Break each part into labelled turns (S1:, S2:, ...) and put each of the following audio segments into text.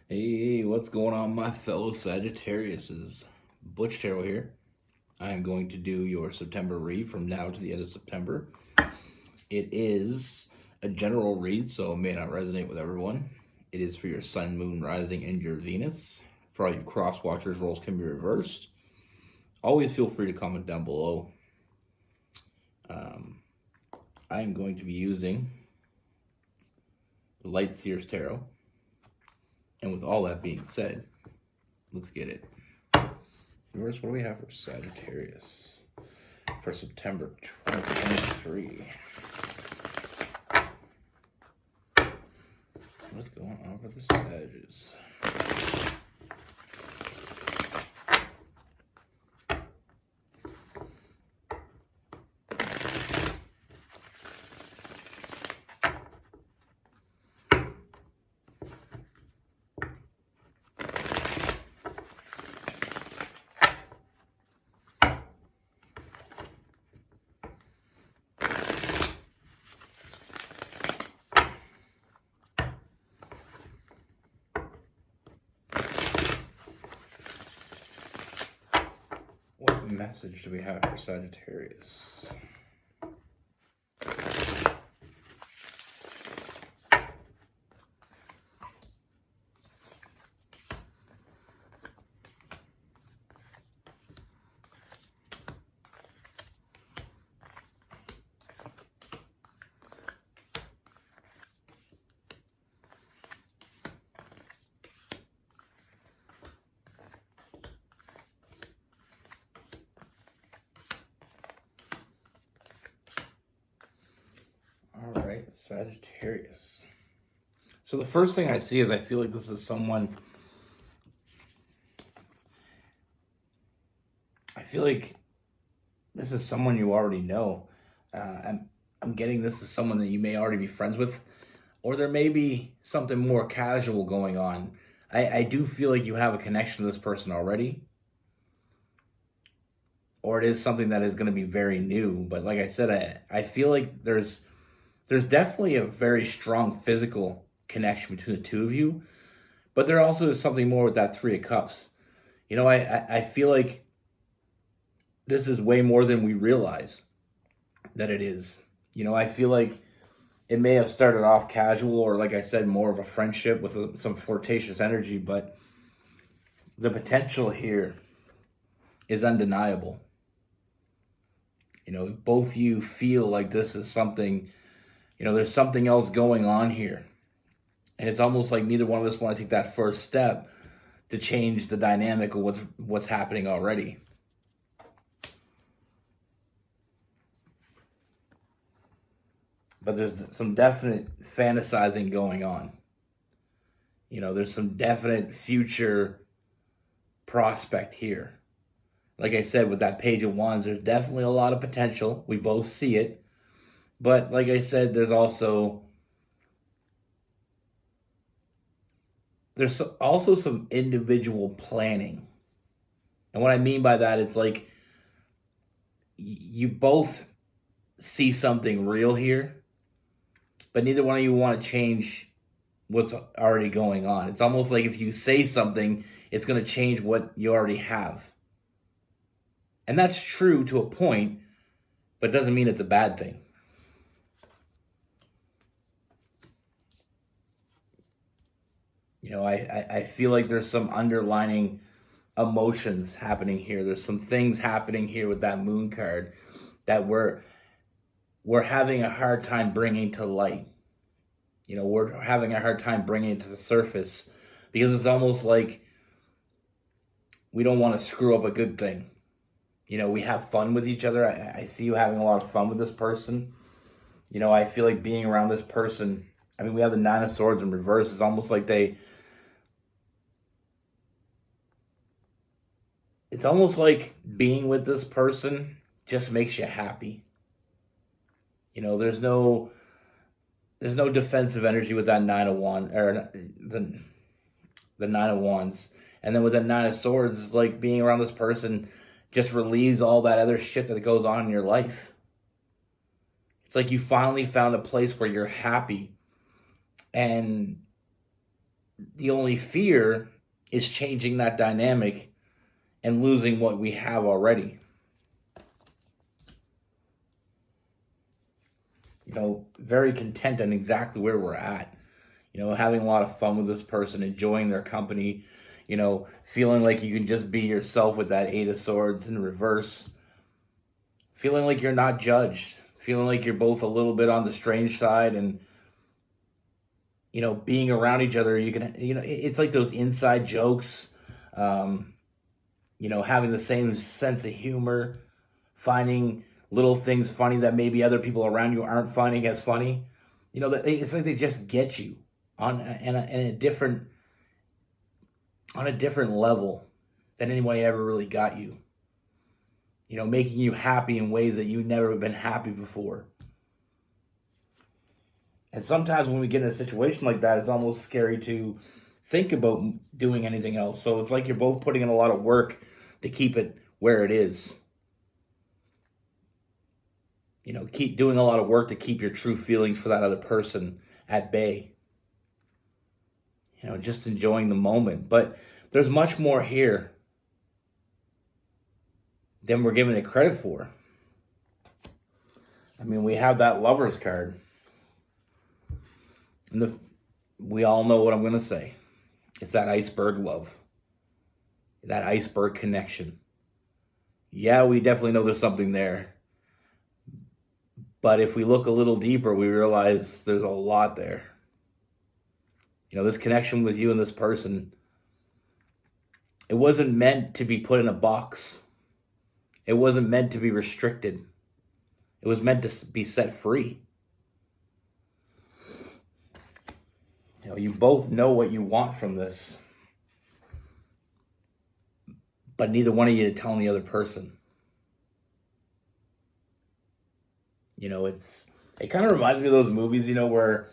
S1: Hey, what's going on, my fellow Sagittariuses? Butch here. I am going to do your September read from now to the end of September. It is a general read, so it may not resonate with everyone. It is for your Sun, Moon, Rising, and your Venus. For all you cross watchers, roles can be reversed. Always feel free to comment down below. I am going to be using the Light Seers Tarot. And with all that being said, let's get it. First, what do we have for Sagittarius for September 2023? What's going on with the Sages? What message do we have for Sagittarius? All right, Sagittarius. So the first thing I see is I feel like this is someone. I feel like this is someone you already know. I'm getting this as someone that you may already be friends with, or there may be something more casual going on. I do feel like you have a connection to this person already, or it is something that is going to be very new. But like I said, I feel like there's definitely a very strong physical connection between the two of you, but there also is something more with that Three of Cups. You know, I feel like this is way more than we realize that it is. You know, I feel like it may have started off casual, or like I said, more of a friendship with some flirtatious energy, but the potential here is undeniable. You know, both you feel like this is something, you know, there's something else going on here. And it's almost like neither one of us want to take that first step to change the dynamic of what's happening already. But there's some definite fantasizing going on. You know, there's some definite future prospect here. Like I said, with that Page of Wands, there's definitely a lot of potential. We both see it. But like I said, there's also some individual planning. And what I mean by that, it's like you both see something real here, but neither one of you want to change what's already going on. It's almost like if you say something, it's going to change what you already have. And that's true to a point, but it doesn't mean it's a bad thing. You know, I feel like there's some underlining emotions happening here. There's some things happening here with that Moon card that we're having a hard time bringing to light. You know, we're having a hard time bringing it to the surface because it's almost like we don't want to screw up a good thing. You know, we have fun with each other. I see you having a lot of fun with this person. You know, I feel like being around this person, I mean, we have the Nine of Swords in reverse. It's almost like it's almost like being with this person just makes you happy. You know, there's no defensive energy with that Nine of Wands, or the Nine of Wands. And then with that Nine of Swords, it's like being around this person just relieves all that other shit that goes on in your life. It's like you finally found a place where you're happy. And The only fear is changing that dynamic and losing what we have already. Very content on exactly where we're at. Having a lot of fun with this person, enjoying their company, feeling like you can just be yourself with that Eight of Swords in reverse, feeling like you're not judged, feeling like you're both a little bit on the strange side, and being around each other, you can, it's like those inside jokes, um, having the same sense of humor, finding little things funny that maybe other people around you aren't finding as funny. It's like they just get you on a different level than anyone ever really got you. Making you happy in ways that you've never been happy before. And sometimes when we get in a situation like that, it's almost scary to think about doing anything else. So it's like you're both putting in a lot of work to keep it where it is. Keep doing a lot of work to keep your true feelings for that other person at bay. Just enjoying the moment. But there's much more here than we're giving it credit for. I mean, we have that Lover's card. And we all know what I'm going to say. It's that iceberg love. That iceberg connection. Yeah, we definitely know there's something there. But if we look a little deeper, we realize there's a lot there. This connection with you and this person, it wasn't meant to be put in a box. It wasn't meant to be restricted. It was meant to be set free. You both know what you want from this, but neither one of you are telling the other person. It kind of reminds me of those movies, where,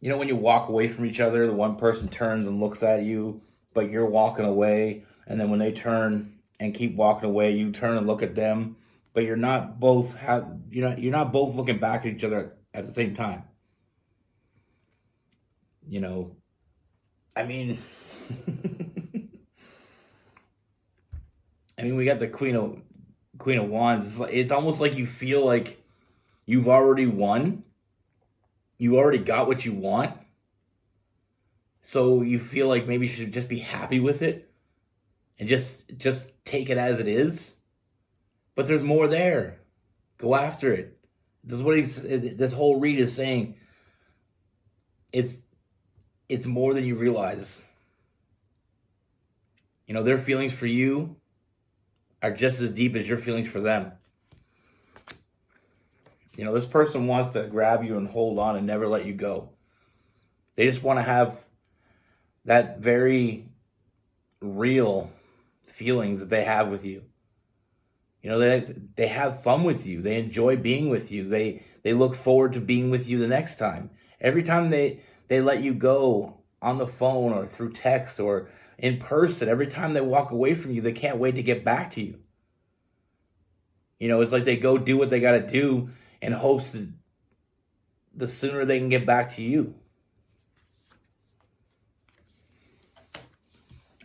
S1: when you walk away from each other, the one person turns and looks at you, but you're walking away, and then when they turn and keep walking away, you turn and look at them, but you're not both looking back at each other at the same time. I mean, we got the Queen of Wands. It's almost like you feel like you've already won. You already got what you want. So you feel like maybe you should just be happy with it and just take it as it is. But there's more there. Go after it. This is what this whole read is saying. It's more than you realize. Their feelings for you are just as deep as your feelings for them. This person wants to grab you and hold on and never let you go. They just want to have that very real feelings that they have with you. They have fun with you. They enjoy being with you. They look forward to being with you the next time. Every time they let you go on the phone or through text or in person, every time they walk away from you, they can't wait to get back to you. It's like they go do what they got to do in hopes that the sooner they can get back to you.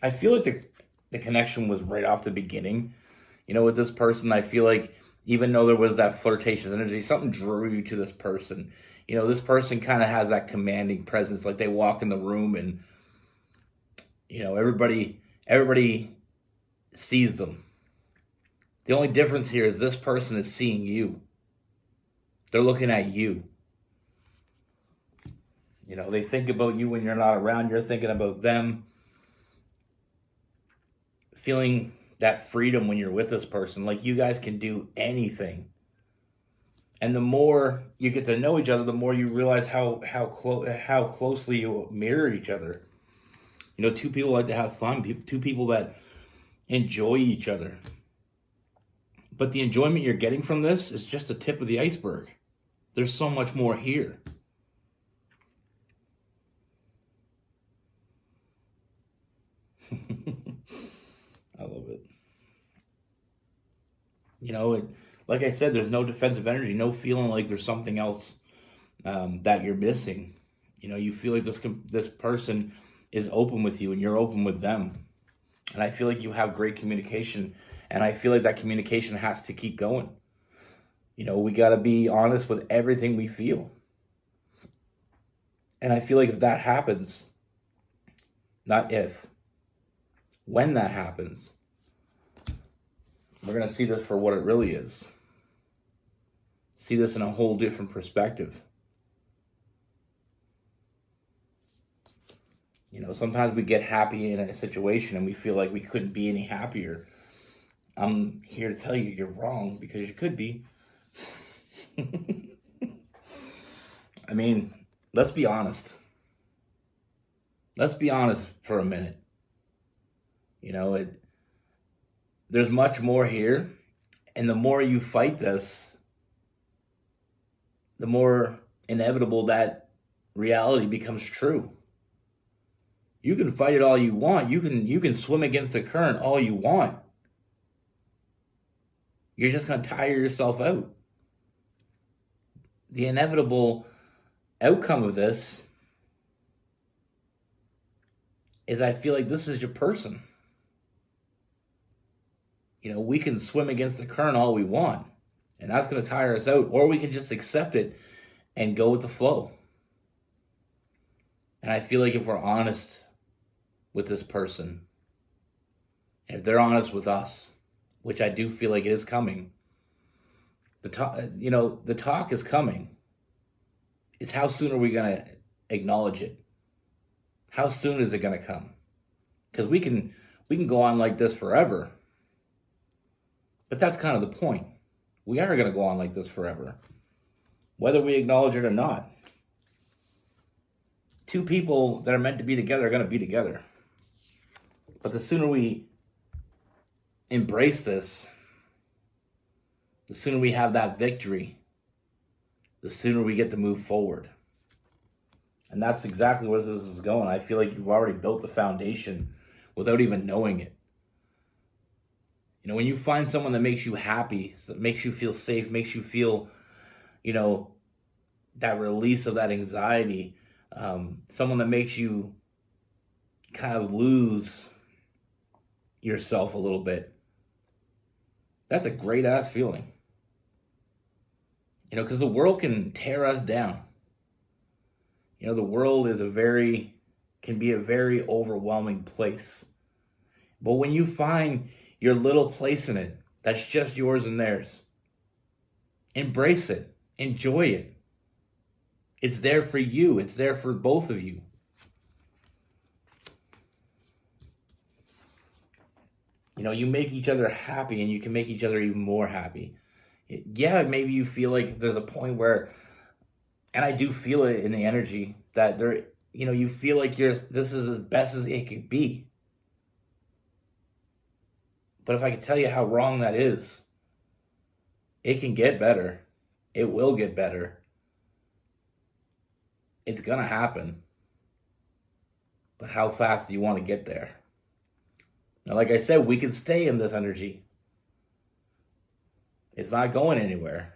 S1: I feel like the connection was right off the beginning. With this person, I feel like even though there was that flirtatious energy, something drew you to this person. This person kind of has that commanding presence. Like they walk in the room and, everybody sees them. The only difference here is this person is seeing you. They're looking at you. They think about you when you're not around. You're thinking about them. Feeling that freedom when you're with this person. Like you guys can do anything. And the more you get to know each other, the more you realize how closely you mirror each other. Two people like to have fun. Two people that enjoy each other. But the enjoyment you're getting from this is just the tip of the iceberg. There's so much more here. I love it. Like I said, there's no defensive energy, no feeling like there's something else that you're missing. You feel like this person is open with you and you're open with them. And I feel like you have great communication, and I feel like that communication has to keep going. We got to be honest with everything we feel. And I feel like if that happens, not if, when that happens, we're going to see this for what it really is. See this in a whole different perspective. Sometimes we get happy in a situation and we feel like we couldn't be any happier. I'm here to tell you you're wrong, because you could be. I mean, let's be honest. Let's be honest for a minute. There's much more here, and the more you fight this, the more inevitable that reality becomes true. You can fight it all you want. You can swim against the current all you want. You're just going to tire yourself out. The inevitable outcome of this is, I feel like this is your person. We can swim against the current all we want, and that's going to tire us out, or we can just accept it and go with the flow. And I feel like if we're honest with this person, if they're honest with us, which I do feel like it is coming, the talk is coming. It's how soon are we going to acknowledge it? How soon is it going to come? Because we can go on like this forever. But that's kind of the point. We are going to go on like this forever, whether we acknowledge it or not. Two people that are meant to be together are going to be together. But the sooner we embrace this, the sooner we have that victory, the sooner we get to move forward. And that's exactly where this is going. I feel like you've already built the foundation without even knowing it. When you find someone that makes you happy, that makes you feel safe, makes you feel, that release of that anxiety, someone that makes you kind of lose yourself a little bit, that's a great ass feeling. Because the world can tear us down. The world can be a very overwhelming place. But when you find your little place in it, that's just yours and theirs, embrace it, enjoy it. It's there for you. It's there for both of you. You make each other happy, and you can make each other even more happy. Yeah, maybe you feel like there's a point where, and I do feel it in the energy, that you feel like this is as best as it could be. But if I could tell you how wrong that is, it can get better. It will get better. It's going to happen. But how fast do you want to get there? Now, like I said, we can stay in this energy. It's not going anywhere.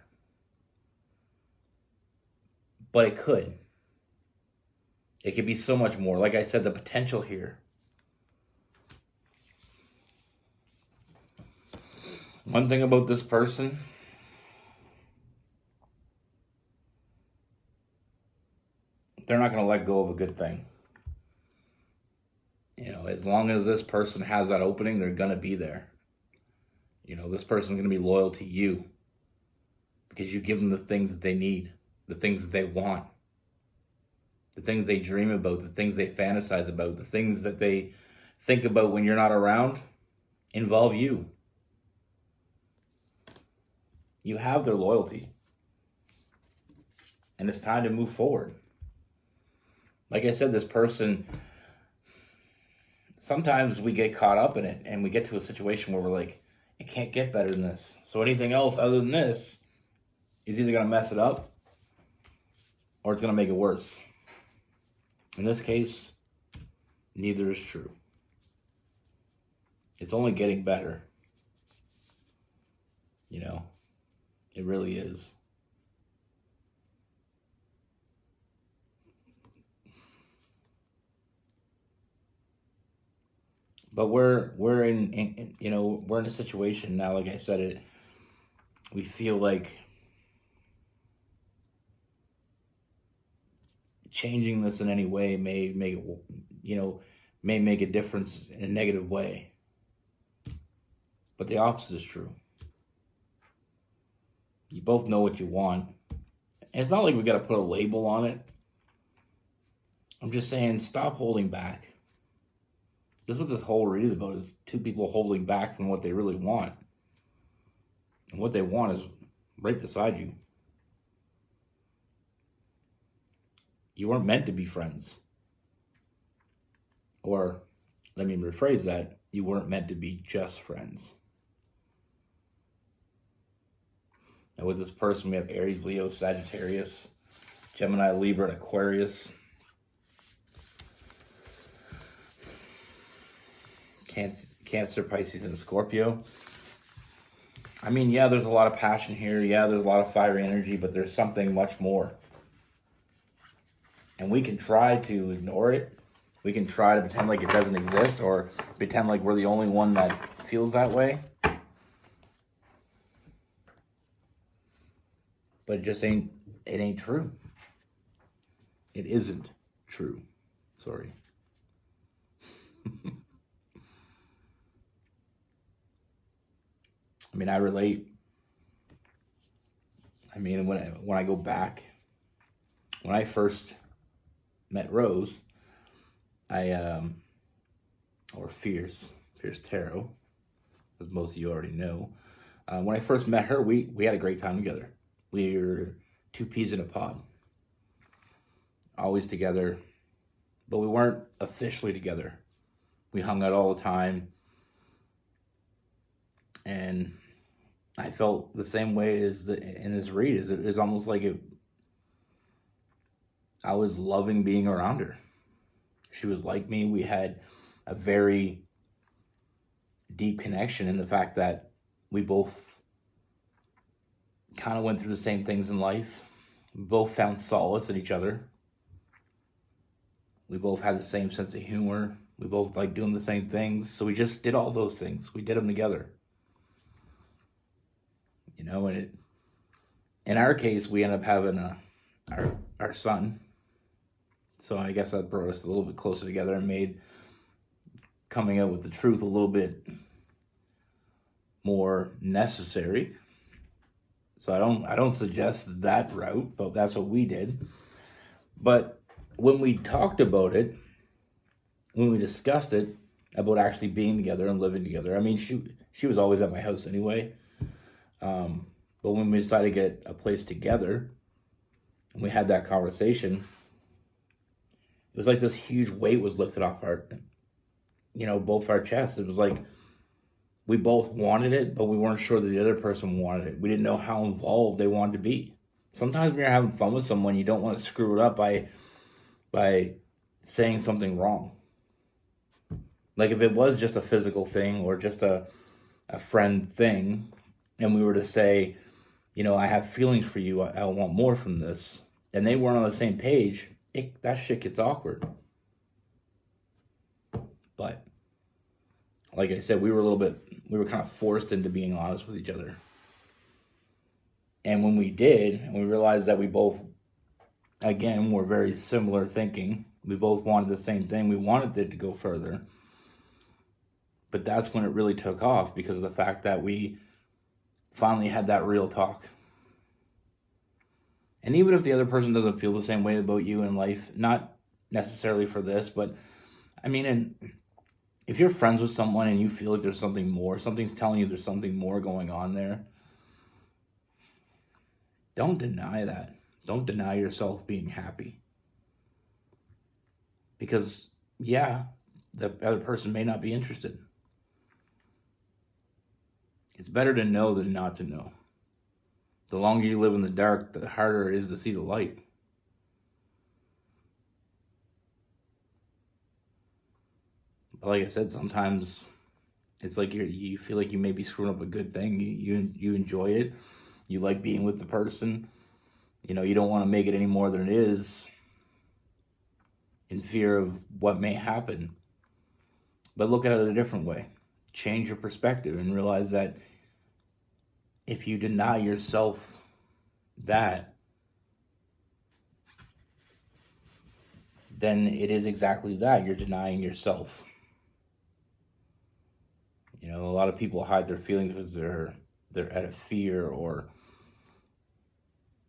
S1: But it could. It could be so much more. Like I said, the potential here. One thing about this person, they're not going to let go of a good thing. As long as this person has that opening, they're going to be there. This person's going to be loyal to you because you give them the things that they need, the things that they want, the things they dream about, the things they fantasize about, the things that they think about when you're not around involve you. You have their loyalty. And it's time to move forward. Like I said, this person, sometimes we get caught up in it and we get to a situation where we're like, it can't get better than this. So anything else other than this is either going to mess it up or it's going to make it worse. In this case, neither is true. It's only getting better. It really is. But we're in you know, we're in a situation now. Like I said, we feel like changing this in any way may make it, you know, may make a difference in a negative way. But the opposite is true. You both know what you want. And it's not like we got to put a label on it. I'm just saying, stop holding back. This is what this whole read is about, is two people holding back from what they really want. And what they want is right beside you. You weren't meant to be friends. Or, let me rephrase that, you weren't meant to be just friends. And with this person, we have Aries, Leo, Sagittarius, Gemini, Libra, and Aquarius. Cancer, Pisces, and Scorpio. I mean, yeah, there's a lot of passion here. Yeah, there's a lot of fiery energy, but there's something much more. And we can try to ignore it. We can try to pretend like it doesn't exist, or pretend like we're the only one that feels that way. But it just ain't true. It isn't true. Sorry. I mean, I relate. I mean, when I go back, when I first met Rose, or Fierce Tarot, as most of you already know. When I first met her, we had a great time together. We were two peas in a pod, always together, but we weren't officially together. We hung out all the time, and I felt the same way as in this read. It's almost like I was loving being around her. She was like me. We had a very deep connection in the fact that we both kind of went through the same things in life. We both found solace in each other. We both had the same sense of humor. We both liked doing the same things. So we just did all those things. We did them together. You know, and in our case, we ended up having our son. So I guess that brought us a little bit closer together and made coming out with the truth a little bit more necessary. So I don't suggest that route, but that's what we did. But when we talked about it, when we discussed it about actually being together and living together, I mean, she was always at my house anyway. But when we decided to get a place together, and we had that conversation, it was like this huge weight was lifted off both our chests. It was like we both wanted it, but we weren't sure that the other person wanted it. We didn't know how involved they wanted to be. Sometimes when you're having fun with someone, you don't want to screw it up by saying something wrong. Like if it was just a physical thing or just a friend thing, and we were to say, I have feelings for you, I want more from this, and they weren't on the same page, that shit gets awkward. But like I said, we were kind of forced into being honest with each other. And when we did, and we realized that we both, again, were very similar thinking, we both wanted the same thing, we wanted it to go further. But that's when it really took off, because of the fact that we finally had that real talk. And even if the other person doesn't feel the same way about you in life, not necessarily for this, but I mean, if you're friends with someone and you feel like there's something more, something's telling you there's something more going on there, don't deny that. Don't deny yourself being happy. Because, yeah, the other person may not be interested. It's better to know than not to know. The longer you live in the dark, the harder it is to see the light. But like I said, sometimes it's like you feel like you may be screwing up a good thing. You enjoy it. You like being with the person. You don't want to make it any more than it is in fear of what may happen. But look at it a different way. Change your perspective and realize that if you deny yourself that, then it is exactly that. You're denying yourself. You know, a lot of people hide their feelings because they're out of fear, or,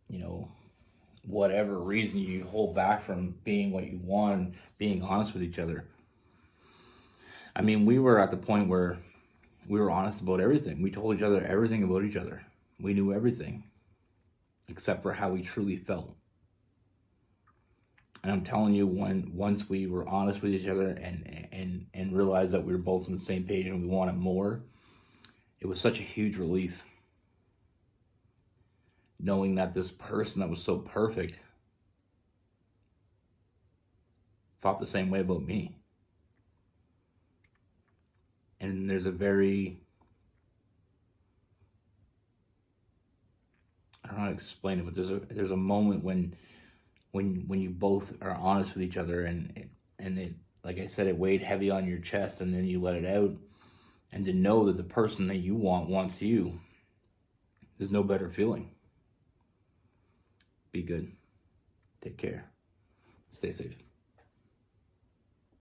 S1: you know, whatever reason you hold back from being what you want, being honest with each other. I mean, we were at the point where we were honest about everything. We told each other everything about each other. We knew everything except for how we truly felt. And I'm telling you, once we were honest with each other and realized that we were both on the same page and we wanted more, it was such a huge relief. Knowing that this person that was so perfect thought the same way about me. And there's a very, I don't know how to explain it, but there's a moment when you both are honest with each other, and it, like I said, it weighed heavy on your chest, and then you let it out, and to know that the person that you want wants you, there's no better feeling. Be good. Take care. Stay safe.